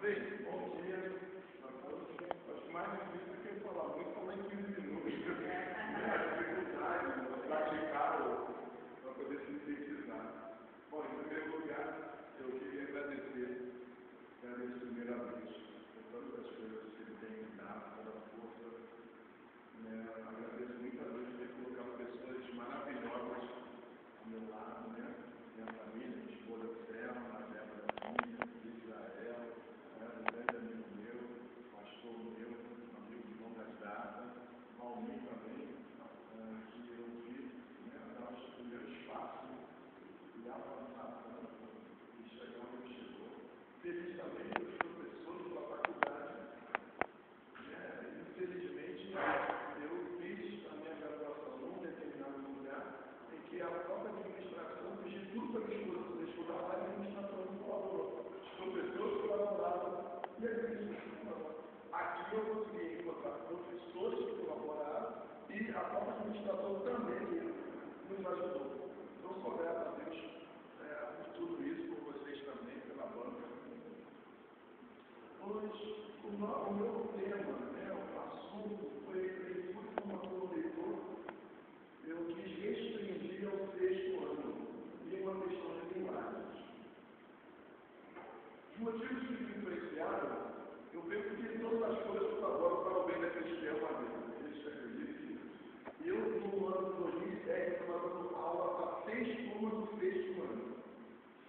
Bem, bom dia a todos. Acho que mais difícil do que falar muito, falar em 15 minutos. A dificuldade de praticar para poder sintetizar. Bom, em primeiro lugar, eu queria agradecer primeiramente por todas as coisas que ele tem me dado, toda a força. Agradeço muito a Deus por ter colocado pessoas maravilhosas ao meu lado, minha família, minha esposa Selma, a Débora Filha, Israel, um grande amigo meu, pastor meu, um amigo de longas datas, Valmir também, que eu vi dar os primeiros passos e avançar e chegar onde ele chegou. Feliz também pelos professores da faculdade. Infelizmente, eu fiz a minha graduação num determinado lugar em que a própria administração pediu tudo para minha esposa poder estudar lá e a administração não colaborou. Os professores colaboraram e a administração não. Aqui eu consegui encontrar professores que colaboraram e a própria administração também nos ajudou. Então, sou grato a Deus por tudo isso, por vocês também, pela banca. Hoje, o meu tema, o assunto foi leitura e formação do leitor. Eu quis restringir ao 6º ano e uma questão de linguagens. Os motivos que me influenciaram, eu penso que todas as coisas colaboram para o bem daqueles que amam a Deus. Eles acreditam nisso. Eu, no ano de 2010, estava dando aula para 6 turmas do 6º ano.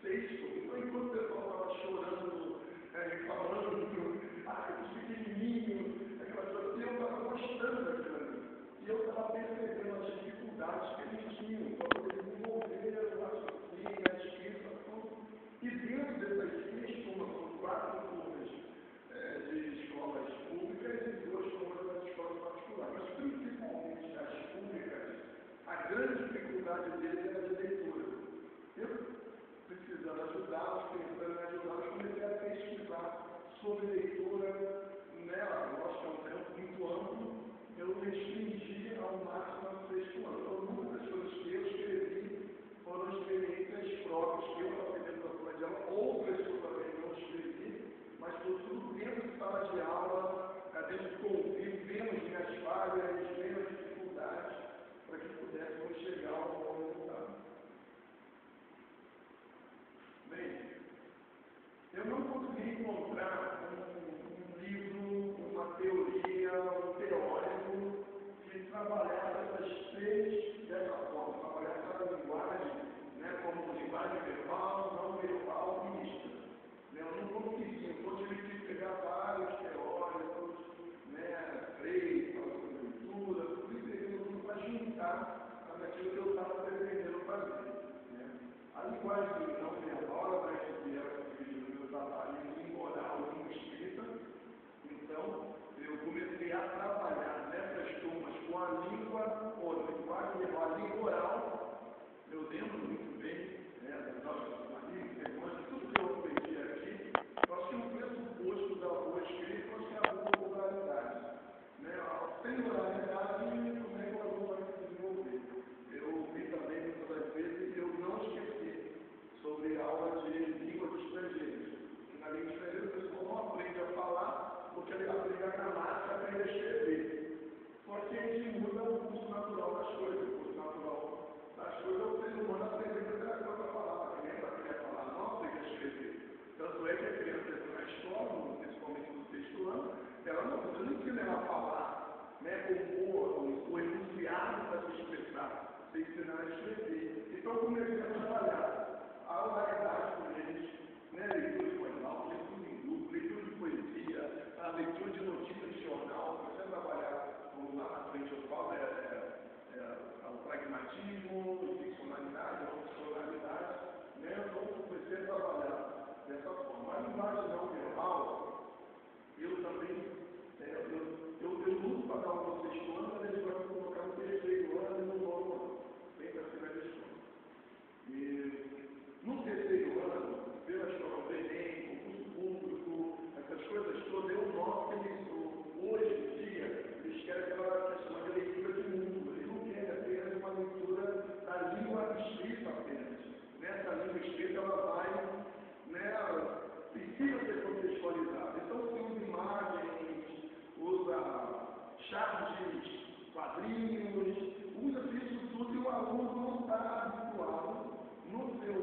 6 turmas. Então, enquanto o pessoal estava chorando, falando, os pequenininhos, aquelas coisas, eu estava gostando daquilo ali. E eu estava percebendo as dificuldades que eles tinham para poder desenvolver o raciocínio, a escrita, tudo. E dentro dessas 6 turmas, são 4 turmas de escolas públicas e 2 turmas das escolas particulares. Mas principalmente as públicas, a grande dificuldade deles era de leitura. Eu, precisando ajudá-los, pensando em ajudá-los, comecei a pesquisar sobre leitura nela. Nós temos um tempo muito amplo, eu restringi ao máximo ao 6º ano. Então, muitas das coisas que eu escrevi foram experiências próprias que eu estava dentro da sala de aula, outras que eu também não escrevi, mas foi tudo dentro de sala de aula, dentro do convívio, vendo minhas falhas, vendo as dificuldades, para que pudéssemos chegar ao bom resultado. Bem, eu não consegui encontrar um livro, uma teoria, um teórico que trabalhasse essas 3 dessa forma, trabalhasse a linguagem, como linguagem verbal, não verbal e mista. Eu não consegui, eu tive que pegar vários teóricos, 3, falando de leitura, tudo para juntar naquilo que eu estava pretendendo fazer. A linguagem não verbal, vai ser o meu trabalho em oral e em escrita. Então, eu comecei a trabalhar nessas turmas com a língua, ou linguagem verbal, a língua oral. Eu lembro muito bem das nossas amigos, mas tudo que eu aprendi aqui, eu acho que o pressuposto da boa escrita, eu acho que é a boa oralidade. Sem oralidade, como é que o aluno vai se desenvolver? Eu vi também muitas das vezes e eu não esqueci sobre a aula de língua de estrangeiros. Que na língua estrangeira o pessoal não aprende a falar, porque ele aprende a gramática, aprende a escrever. Só que a gente muda o curso natural das coisas. O curso natural das coisas é o ser humano aprender a primeira coisa a falar, para quem aprende a falar, não aprende a escrever. Tanto é que a criança entra na escola, principalmente no 6º ano, ela não ensina ela a falar, compor o enunciado para se expressar, se ensinar a escrever. Então eu comecei a trabalhar a oralidade com eles, leitura de jornal, leitura em grupo, leitura de poesia, a leitura de notícias de jornal, comecei a trabalhar, como lá na frente eu falo, o pragmatismo, ficcionalidade, a opcionalidade, então comecei a trabalhar dessa forma. A linguagem não verbal, eu também, eu luto para dar um 6º ano, mas eles vão colocar no 3º ano e no 9º ano, sempre assim na escola. E no 3º ano, pela escola do Enem, concurso público, essas coisas todas, eu noto que eles, hoje em dia, eles querem aquela questão de leitura de mundo. Eles não querem apenas uma leitura da língua escrita apenas. Nessa língua escrita, ela vai precisa ser contextualizada. Então, se usa imagens, usa charges, quadrinhos, usa isso tudo e o aluno não está habituado no seu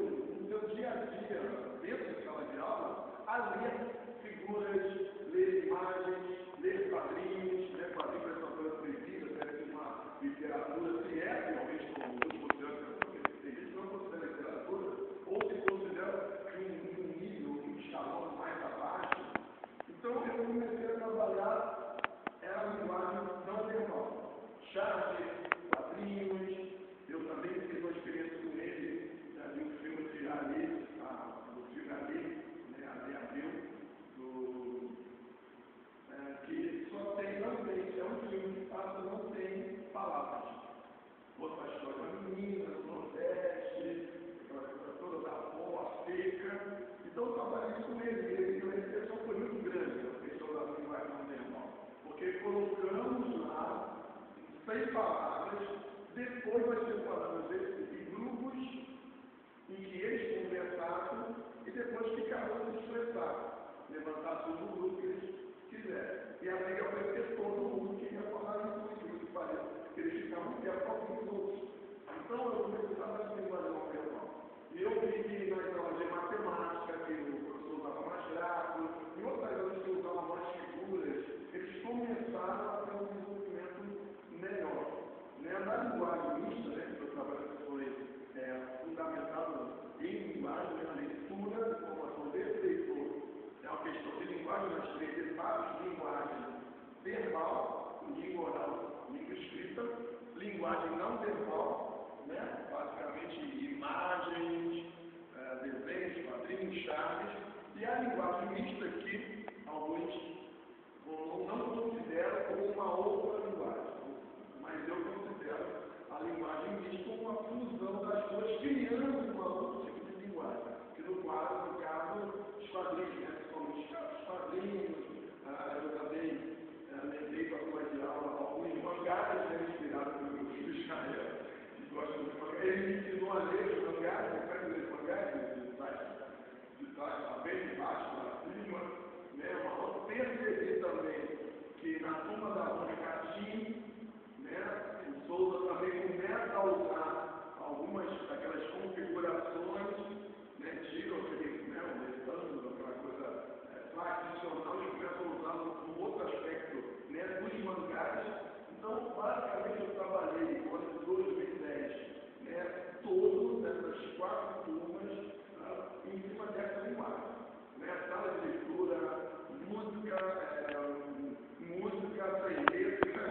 dia a dia, dentro da sala de aula, a ler figuras, ler imagens, ler quadrinhos, né? Quadrinhos é uma coisa proibida, deve ser uma literatura, se é realmente como eu considero, tem gente que não considera literatura, ou se considera de um nível, um escalão mais abaixo. Então eu comecei a trabalhar a linguagem não verbal, charges, quadrinhos. Eu também fiz uma experiência com ele, já vi um filme de Ali, do filme Ali, né, Ali Abreu, que só tem, não tem, é um filme que passa, não tem palavras. Outra história da menina, do Nordeste, toda da avó, seca. Então eu trabalhei com ele, e a recepção foi muito grande, a questão da linguagem não verbal, porque colocamos lá, sem palavras, depois nós separamos em grupos em que eles conversassem e depois que cada um se expressasse, levantasse o grupo que eles quiserem. E a briga foi ter todo mundo que ia falar isso, que parecia, que eles ficavam quietos com os outros. Então eu comecei a trabalhar com linguagem não verbal. E eu vi que nas aulas de matemática, que o professor usava mais gráficos, em outras aulas que usavam mais figuras, eles começaram a ter um desenvolvimento melhor. Né? Na linguagem mista, né, que eu trabalho foi fundamentado em linguagem, né, a leitura, a formação desse leitor. É uma questão de linguagem, nós três etapas: linguagem verbal, língua oral, língua escrita, linguagem não verbal, né, basicamente imagens, desenhos, quadrinhos, charges, e a linguagem mista, que alguns não consideram como uma outra linguagem, mas eu considero a linguagem mista como uma fusão das duas, criando um outro tipo de linguagem, que no caso, os quadrinhos, né, principalmente os quadrinhos, eu também lembrei para a sua de aula alguns mangás, né, inspirados pelo meu filho Israel, que gosta de mangás. Ele me ensinou a ler os mangás, né, para ler mangás, de trás para bem, de baixo para cima, né, eu percebi também que na turma da Mônica Tim, né, o Souza também começa a usar algumas daquelas configurações, né, tira aquele, né, o retângulo, aquela coisa tradicional, e começa a usar um outro aspecto, né, dos mangás. Então, basicamente, eu trabalhei no ano de 2010, né, todas essas 4 turmas em cima dessa linguagem. Né, sala de leitura, música sem letra,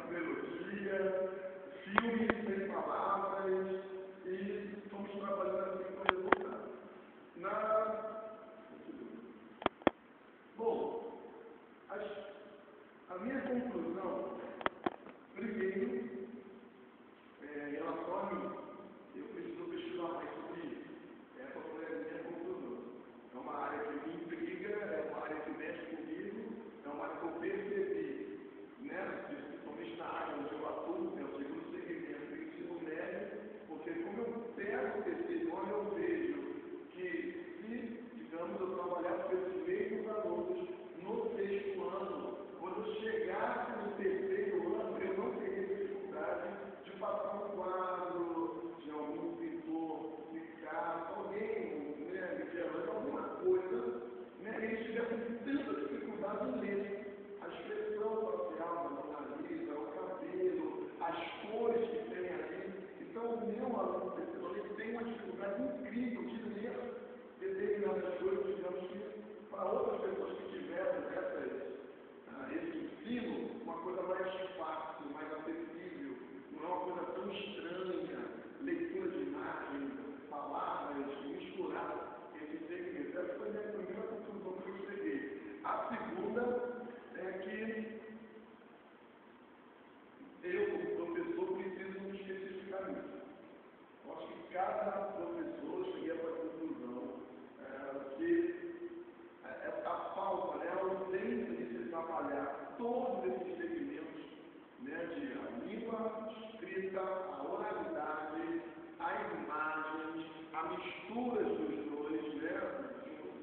a melodia, filmes sem palavras, e fomos trabalhando assim com o resultado. Bom, a minha conclusão, primeiro, em relação a mim, eu preciso pesquisar mais sobre isso. Essa foi a minha conclusão. É uma área que me intriga, é uma área que mexe comigo, é uma área que eu percebi, né, principalmente na área onde eu atuo, que é o segundo segmento do ensino médio, porque como eu pego esse nome, eu vejo que se, digamos, eu trabalhar com esses mesmos alunos no 6º ano, quando eu chegasse no 3º ano, eu não teria dificuldade de passar um quadro de algum pintor, Picasso, alguém, né, Michelangelo, alguma coisa, né, eles tivessem tanta dificuldade em ler a expressão facial da Mona Lisa, o cabelo, as cores que tem ali. Então, o meu aluno ele tem uma dificuldade incrível de ler determinadas coisas, digamos que para outras pessoas que tiveram esse ensino, uma coisa mais fácil, mais acessível, não é uma coisa tão estranha, leitura de imagens, palavras, misturar esse segmento. Essa foi a minha primeira conclusão que eu cheguei. A segunda é que eu, como professor, preciso me especificar nisso. Eu acho que cada professor cheguei a essa conclusão que a falta, né, a ausência de se trabalhar todos esses segmentos, né, de a língua escrita, a oralidade, as imagens, a mistura dos dois, né,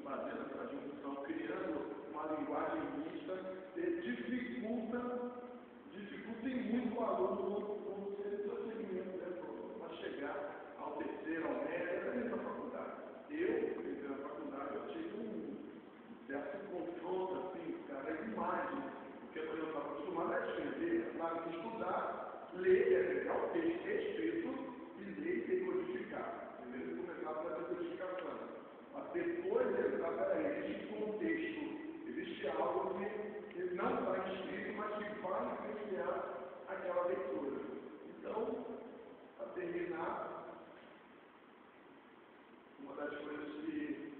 fazendo uma linguagem mista, dificultem muito o aluno no seu segmento, né, para chegar ao terceiro, ao médio, até mesmo na faculdade. Eu, na faculdade, eu tive um certo confronto, assim, cara, de imagem, porque eu estava acostumado a escrever, a estudar, ler, pegar o texto escrito e ler e decodificar. Primeiro começar pela decodificação. Mas depois existe contexto, existe algo que não está escrito, mas que vai influenciar aquela leitura. Então, para terminar, uma das coisas que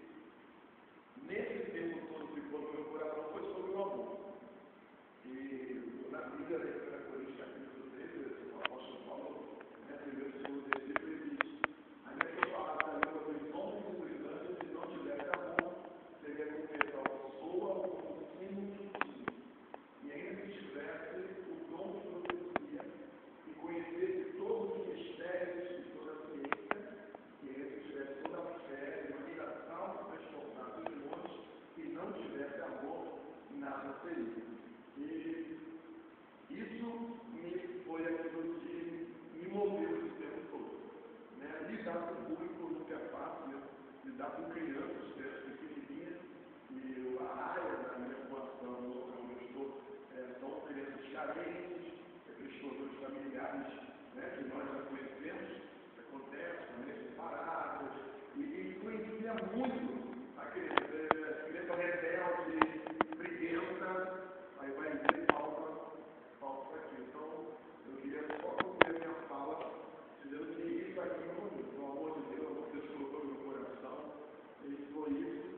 nesse tempo todo ficou no meu coração foi sobre o amor. E na Bíblia, na 1 Coríntios capítulo 13, o apóstolo Paulo, primeiro e segundo versículo, ele diz: ainda que eu falasse a língua dos homens e dos anjos e não tivesse amor, seria como metal soa ou como sino de sino. E ainda que tivesse o dom de profecia e conhecesse todos os mistérios e toda a ciência, e ainda que tivesse toda a fé de maneira tal de transportar os montes, e não tivesse amor, nada seria. E isso foi aquilo que me moveu esse tempo todo. Né? Lidar com o público nunca é fácil, né? Lidar com crianças, pequenininhas, e a área da minha formação, no local onde eu estou, são crianças carentes, questões familiares, né, que nós já conhecemos, que acontecem, famílias separadas, e influencia muito a criança. A criança rebelde, briguenta, aí vai dizer falta aqui. Então, eu queria só concluir minha fala, dizendo que isso aqui é o amor de Deus, o amor de Deus colocou no meu coração, e foi isso